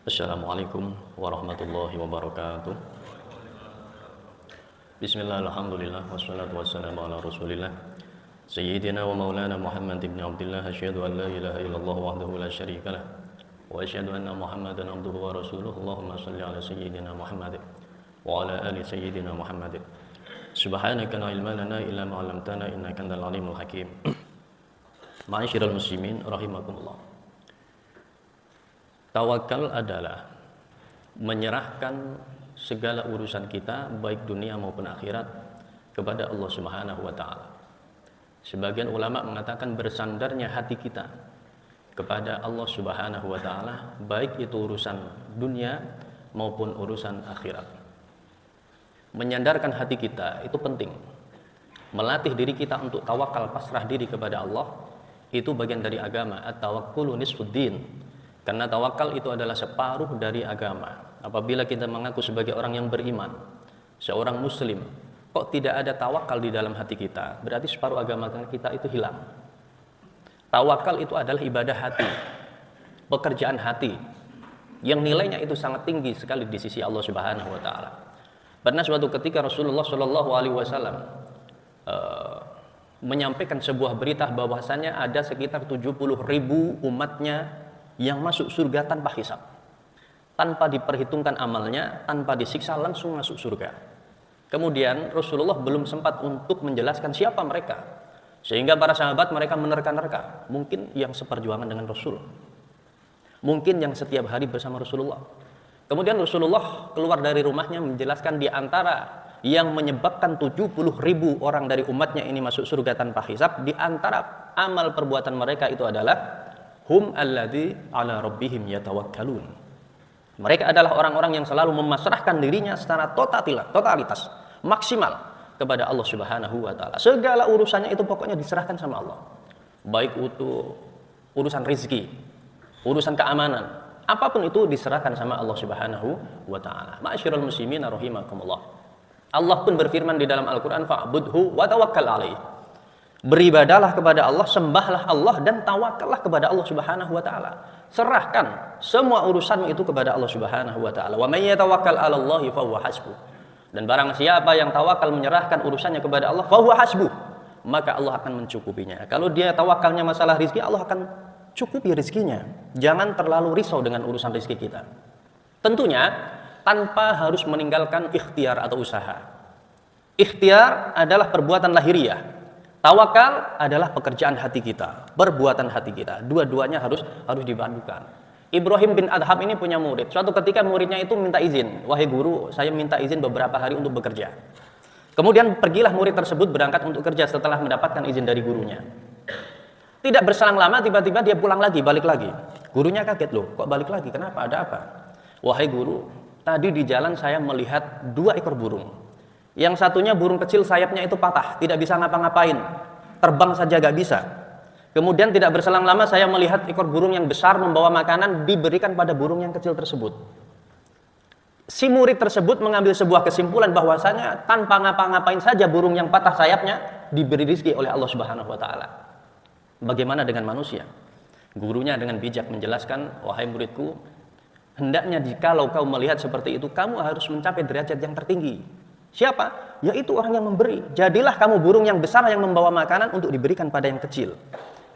Assalamualaikum warahmatullahi wabarakatuh. Bismillah, alhamdulillah, wassalatu wassalamu ala rasulillah Sayyidina wa maulana Muhammad ibn Abdullah. Asyhadu an la ilaha illallah wahdahu la syarika lah, wa asyhadu anna Muhammadan abduhu wa rasuluh. Allahumma salli ala Sayyidina Muhammad wa ala ali Sayyidina Muhammad. Subhanaka la ilma lana illa ma 'allamtana innaka antal alimul hakim. Ma'asyiral muslimin rahimakumullah. Tawakal adalah menyerahkan segala urusan kita baik dunia maupun akhirat kepada Allah Subhanahu wa taala. Sebagian ulama mengatakan bersandarnya hati kita kepada Allah Subhanahu wa taala baik itu urusan dunia maupun urusan akhirat. Menyandarkan hati kita itu penting. Melatih diri kita untuk tawakal, pasrah diri kepada Allah, itu bagian dari agama. At-tawakkulu nisfuddin. Karena tawakal itu adalah separuh dari agama. Apabila kita mengaku sebagai orang yang beriman, seorang muslim, kok tidak ada tawakal di dalam hati kita, berarti separuh agama kita itu hilang. Tawakal itu adalah ibadah hati, pekerjaan hati, yang nilainya itu sangat tinggi sekali di sisi Allah Subhanahu wa taala. Pernah suatu ketika Rasulullah Shallallahu alaihi wasallam menyampaikan sebuah berita bahwasanya ada sekitar 70.000 umatnya yang masuk surga tanpa hisab, tanpa diperhitungkan amalnya, tanpa disiksa, langsung masuk surga. Kemudian Rasulullah belum sempat untuk menjelaskan siapa mereka, sehingga para sahabat mereka menerka-nerka, mungkin yang seperjuangan dengan Rasul, mungkin yang setiap hari bersama Rasulullah. Kemudian Rasulullah keluar dari rumahnya menjelaskan di antara yang menyebabkan 70.000 orang dari umatnya ini masuk surga tanpa hisab, di antara amal perbuatan mereka itu adalah hum alladzi ala rabbihim yatawakkalun. Mereka adalah orang-orang yang selalu memasrahkan dirinya secara totalitas, maksimal kepada Allah Subhanahu wa taala. Segala urusannya itu pokoknya diserahkan sama Allah. Baik itu urusan rezeki, urusan keamanan, apapun itu diserahkan sama Allah Subhanahu wa taala. Ma'asyiral muslimin rahimakumullah. Allah pun berfirman di dalam Al-Qur'an, fa'budhu wa tawakkal alaih. Beribadalah kepada Allah, sembahlah Allah, dan tawakallah kepada Allah Subhanahu wa taala. Serahkan semua urusanmu itu kepada Allah Subhanahu wa taala. Wa may yatawakkal 'alallahi fa huwa hasbuh. Dan barang siapa yang tawakal menyerahkan urusannya kepada Allah, fa huwa hasbuh, maka Allah akan mencukupinya. Kalau dia tawakalnya masalah rezeki, Allah akan cukupi rezekinya. Jangan terlalu risau dengan urusan rezeki kita. Tentunya tanpa harus meninggalkan ikhtiar atau usaha. Ikhtiar adalah perbuatan lahiriah. Tawakal adalah pekerjaan hati kita, perbuatan hati kita. Dua-duanya harus dipadukan. Ibrahim bin Adham ini punya murid. Suatu ketika muridnya itu minta izin, "Wahai guru, saya minta izin beberapa hari untuk bekerja." Kemudian pergilah murid tersebut berangkat untuk kerja setelah mendapatkan izin dari gurunya. Tidak berselang lama, tiba-tiba dia pulang lagi, balik lagi. Gurunya kaget, "Loh, kok balik lagi? Kenapa? Ada apa?" "Wahai guru, tadi di jalan saya melihat 2 ekor burung. Yang satunya burung kecil, sayapnya itu patah, tidak bisa ngapa-ngapain, terbang saja gak bisa. Kemudian tidak berselang lama saya melihat ekor burung yang besar membawa makanan diberikan pada burung yang kecil tersebut." Si murid tersebut mengambil sebuah kesimpulan bahwasanya tanpa ngapa-ngapain saja burung yang patah sayapnya diberi rezeki oleh Allah Subhanahu wa taala. Bagaimana dengan manusia? Gurunya dengan bijak menjelaskan, "Wahai muridku, hendaknya jikalau kau melihat seperti itu, kamu harus mencapai derajat yang tertinggi." Siapa? Yaitu orang yang memberi. Jadilah kamu burung yang besar yang membawa makanan untuk diberikan pada yang kecil.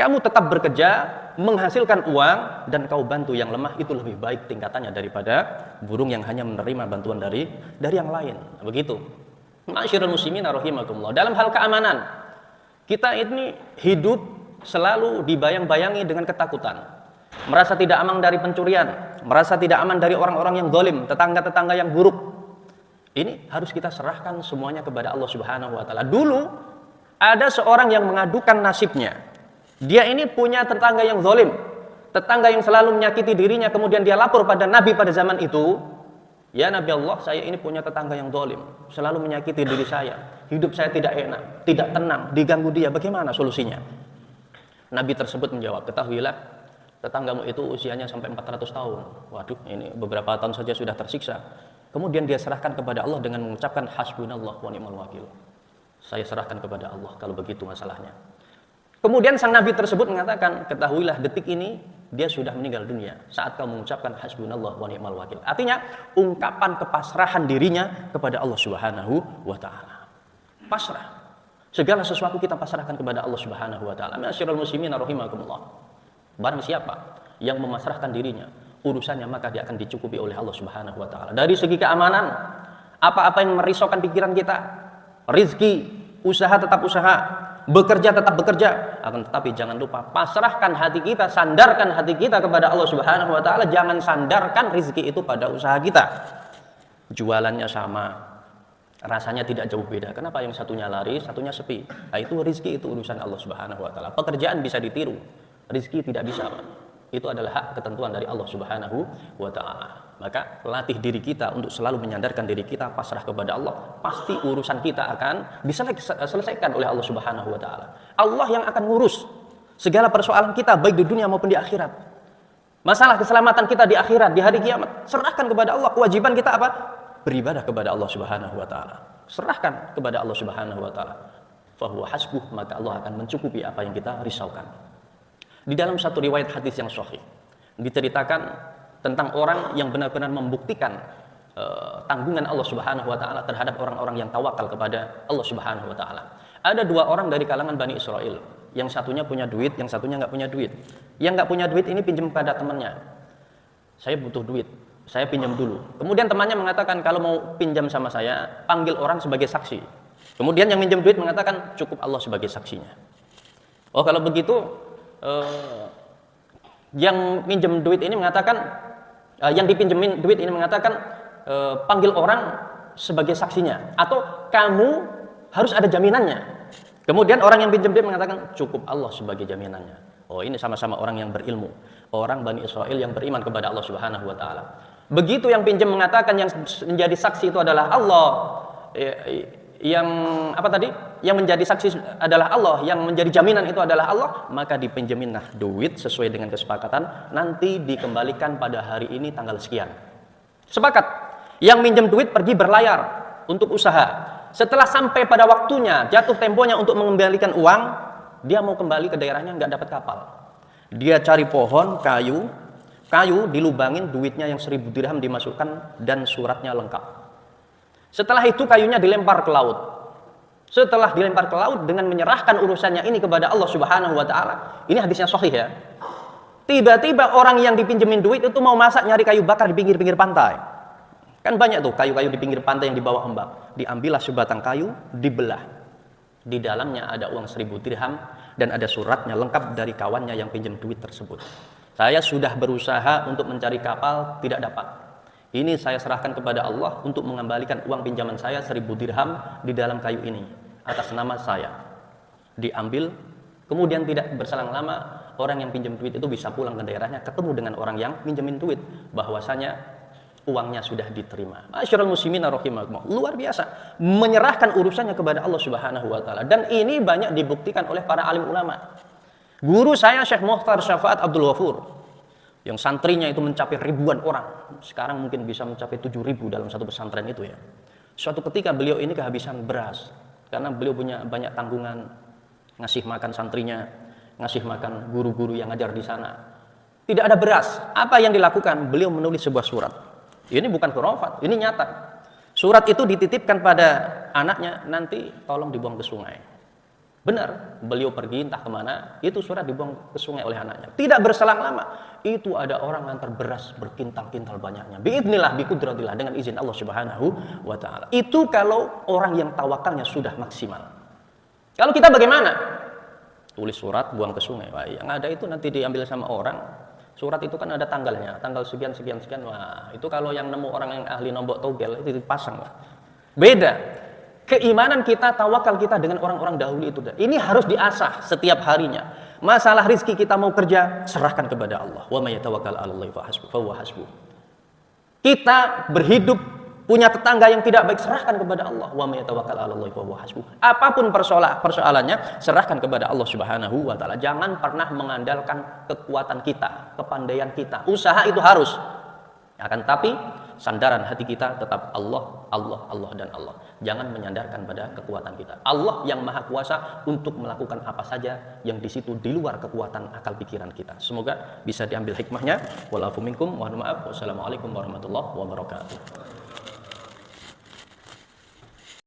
Kamu tetap bekerja, menghasilkan uang, dan kau bantu yang lemah, itu lebih baik tingkatannya daripada burung yang hanya menerima bantuan dari yang lain. Begitu. Ma'asyiral muslimin rahimakumullah. Dalam hal keamanan, kita ini hidup selalu dibayang-bayangi dengan ketakutan. Merasa tidak aman dari pencurian, merasa tidak aman dari orang-orang yang zalim, tetangga-tetangga yang buruk. Ini harus kita serahkan semuanya kepada Allah Subhanahu wa taala. Dulu ada seorang yang mengadukan nasibnya. Dia ini punya tetangga yang zalim, tetangga yang selalu menyakiti dirinya, kemudian dia lapor pada Nabi pada zaman itu, "Ya Nabi Allah, saya ini punya tetangga yang zalim, selalu menyakiti diri saya. Hidup saya tidak enak, tidak tenang, diganggu dia. Bagaimana solusinya?" Nabi tersebut menjawab, "Ketahuilah, tetanggamu itu usianya sampai 400 tahun. Waduh, ini beberapa tahun saja sudah tersiksa." Kemudian dia serahkan kepada Allah dengan mengucapkan hasbunallah wa ni'mal wakil. Saya serahkan kepada Allah kalau begitu masalahnya. Kemudian sang Nabi tersebut mengatakan, "Ketahuilah detik ini dia sudah meninggal dunia saat kamu mengucapkan hasbunallah wa ni'mal wakil. Artinya ungkapan kepasrahan dirinya kepada Allah Subhanahu wa taala. Pasrah. Segala sesuatu kita pasrahkan kepada Allah Subhanahu wa taala. Ma'asyiral muslimin rahimakumullah. Barang siapa yang memasrahkan dirinya, urusannya maka dia akan dicukupi oleh Allah Subhanahu wa taala. Dari segi keamanan, apa-apa yang merisaukan pikiran kita, rizki, usaha tetap usaha, bekerja tetap bekerja, akan tetapi jangan lupa pasrahkan hati kita, sandarkan hati kita kepada Allah Subhanahu wa taala. Jangan sandarkan rizki itu pada usaha kita. Jualannya sama, rasanya tidak jauh beda. Kenapa yang satunya laris, satunya sepi? Nah, itu rizki, itu urusan Allah Subhanahu wa taala. Pekerjaan bisa ditiru, rizki tidak bisa, Pak. Itu adalah hak ketentuan dari Allah Subhanahu wa taala. Maka latih diri kita untuk selalu menyandarkan diri kita pasrah kepada Allah. Pasti urusan kita akan bisa selesaikan oleh Allah Subhanahu wa taala. Allah yang akan ngurus segala persoalan kita baik di dunia maupun di akhirat. Masalah keselamatan kita di akhirat, di hari kiamat, serahkan kepada Allah. Kewajiban kita apa? Beribadah kepada Allah Subhanahu wa taala. Serahkan kepada Allah Subhanahu wa taala. Fa huwa hasbuh, maka Allah akan mencukupi apa yang kita risaukan. Di dalam satu riwayat hadis yang sahih diceritakan tentang orang yang benar-benar membuktikan tanggungan Allah Subhanahu wa taala terhadap orang-orang yang tawakal kepada Allah Subhanahu wa taala. Ada dua orang dari kalangan Bani Israel, yang satunya punya duit, yang satunya nggak punya duit. Yang nggak punya duit ini pinjam pada temannya. Saya butuh duit, saya pinjam dulu. Kemudian temannya mengatakan, kalau mau pinjam sama saya, panggil orang sebagai saksi. Kemudian yang minjam duit mengatakan, cukup Allah sebagai saksinya. Oh, kalau begitu yang minjem duit ini mengatakan, yang dipinjemin duit ini mengatakan, panggil orang sebagai saksinya, atau kamu harus ada jaminannya. Kemudian orang yang pinjam duit mengatakan, cukup Allah sebagai jaminannya. Oh, ini sama-sama orang yang berilmu, orang Bani Israel yang beriman kepada Allah Subhanahu wa taala. Begitu yang pinjam mengatakan yang menjadi saksi itu adalah Allah, yang apa tadi? Yang menjadi saksi adalah Allah, yang menjadi jaminan itu adalah Allah, maka dipinjeminlah duit sesuai dengan kesepakatan, nanti dikembalikan pada hari ini tanggal sekian. Sepakat. Yang minjem duit pergi berlayar untuk usaha. Setelah sampai pada waktunya, jatuh temponya untuk mengembalikan uang, dia mau kembali ke daerahnya, nggak dapat kapal. Dia cari pohon, kayu dilubangin, duitnya yang 1000 dirham dimasukkan dan suratnya lengkap. Setelah itu kayunya dilempar ke laut. Setelah dilempar ke laut dengan menyerahkan urusannya ini kepada Allah Subhanahu wa taala. Ini hadisnya sahih ya. Tiba-tiba orang yang dipinjemin duit itu mau masak, nyari kayu bakar di pinggir-pinggir pantai. Kan banyak tuh kayu-kayu di pinggir pantai yang dibawa ombak. Diambillah sebatang kayu, dibelah. Di dalamnya ada uang 1000 dirham dan ada suratnya lengkap dari kawannya yang pinjam duit tersebut. Saya sudah berusaha untuk mencari kapal, tidak dapat. Ini saya serahkan kepada Allah untuk mengembalikan uang pinjaman saya 1000 dirham di dalam kayu ini atas nama saya. Diambil, kemudian tidak berselang lama orang yang pinjam duit itu bisa pulang ke daerahnya, ketemu dengan orang yang pinjemin duit, bahwasanya uangnya sudah diterima. Masyarul muslimin rahimakumullah. Luar biasa menyerahkan urusannya kepada Allah Subhanahu wa taala, dan ini banyak dibuktikan oleh para alim ulama. Guru saya Syekh Mukhtar Syafaat Abdul Ghafur, yang santrinya itu mencapai ribuan orang. Sekarang mungkin bisa mencapai 7.000 dalam satu pesantren itu ya. Suatu ketika beliau ini kehabisan beras, karena beliau punya banyak tanggungan, ngasih makan santrinya, ngasih makan guru-guru yang ngajar di sana. Tidak ada beras. Apa yang dilakukan? Beliau menulis sebuah surat. Ini bukan khurafat, ini nyata. Surat itu dititipkan pada anaknya, nanti tolong dibuang ke sungai. Benar, beliau pergi entah kemana, itu surat dibuang ke sungai oleh anaknya. Tidak berselang lama, itu ada orang ngantar beras berkintal-kintal banyaknya. Biidznillah, biqudratillah, dengan izin Allah Subhanahu wa taala. Itu kalau orang yang tawakalnya sudah maksimal. Kalau kita bagaimana? Tulis surat, buang ke sungai. Wah, yang ada itu nanti diambil sama orang. Surat itu kan ada tanggalnya, tanggal sekian. Wah, itu kalau yang nemu orang yang ahli nombok togel itu dipasang lah. Beda. Keimanan kita, tawakal kita dengan orang-orang dahulu itu. Ini harus diasah setiap harinya. Masalah rizki kita mau kerja, serahkan kepada Allah. Wa may yatawakkal 'alallahi fa huwa hasbuh. Kita berhidup, punya tetangga yang tidak baik, serahkan kepada Allah. Wa may yatawakkal 'alallahi fa huwa hasbuh. Apapun persoalannya, serahkan kepada Allah Subhanahu wa taala. Jangan pernah mengandalkan kekuatan kita, kepandaian kita. Usaha itu harus. Akan tapi sandaran hati kita tetap Allah, Allah, Allah, dan Allah. Jangan menyandarkan pada kekuatan kita. Allah yang maha kuasa untuk melakukan apa saja yang di situ di luar kekuatan akal pikiran kita. Semoga bisa diambil hikmahnya. Walafu minkum, mohon maaf. Wassalamualaikum warahmatullahi wabarakatuh.